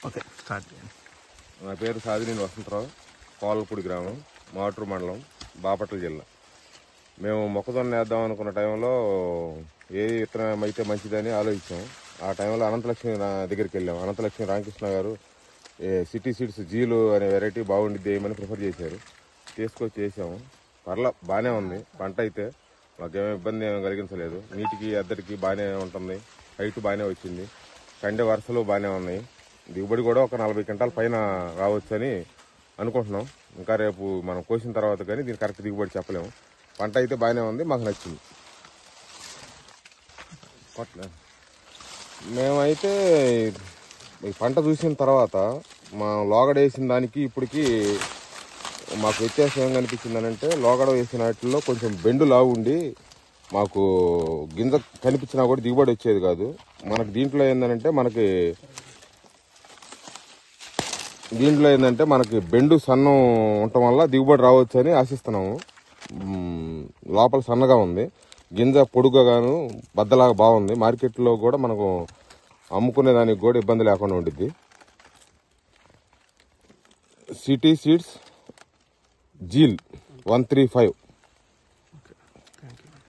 Okay start చేయండి. నా పేరు సాదినేని వసంతరావు, కోలపూడి గ్రామం, మాటూరు మండలం, బాపట్ల జిల్లా. మేము మొక్కజొన్న వేద్దాం అనుకున్న టైంలో ఏ విత్తనం అయితే మంచిదని ఆలోచించాం. ఆ టైంలో అనంతలక్ష్మి దగ్గరికి వెళ్ళాం. అనంతలక్ష్మి రామకృష్ణ గారు సిటీ సీడ్స్ జీలు అనే వెరైటీ బాగుండిద్ది ఏమని ప్రిఫర్ చేశారు. తీసుకొచ్చి చేసాము. బాగానే ఉంది. పంట అయితే మాకేమీ ఇబ్బంది ఏమీ కలిగించలేదు. నీటికి అద్దరికి బాగానే ఉంటుంది. హైట్ బాగానే వచ్చింది. కండె వరుసలు బాగానే ఉన్నాయి. దిగుబడి కూడా ఒక 40 క్వింటాల పైన రావచ్చు అని అనుకుంటున్నాం. ఇంకా రేపు మనం కోసిన తర్వాత కానీ దీని కరెక్ట్ దిగుబడి చెప్పలేము. పంట అయితే బాగానే ఉంది, మాకు నచ్చింది. మేమైతే ఈ పంట చూసిన తర్వాత మా లోగడ వేసిన దానికి ఇప్పటికి మాకు వ్యత్యాసం ఏం కనిపించింది అంటే, లోగడ వేసిన వాటిల్లో కొంచెం బెండు లావు ఉండి మాకు గింజ కనిపించినా కూడా దిగుబడి వచ్చేది కాదు. మనకు దీంట్లో ఏంటంటే మనకి బెండు సన్నం ఉండటం వల్ల దిగుబడి రావచ్చు అని ఆశిస్తున్నాము. లోపల సన్నగా ఉంది, గింజ పొడుగుగాను బద్దలాగా బాగుంది. మార్కెట్లో కూడా మనకు అమ్ముకునే దానికి కూడా ఇబ్బంది లేకుండా ఉండిద్ది. City seeds zeal 135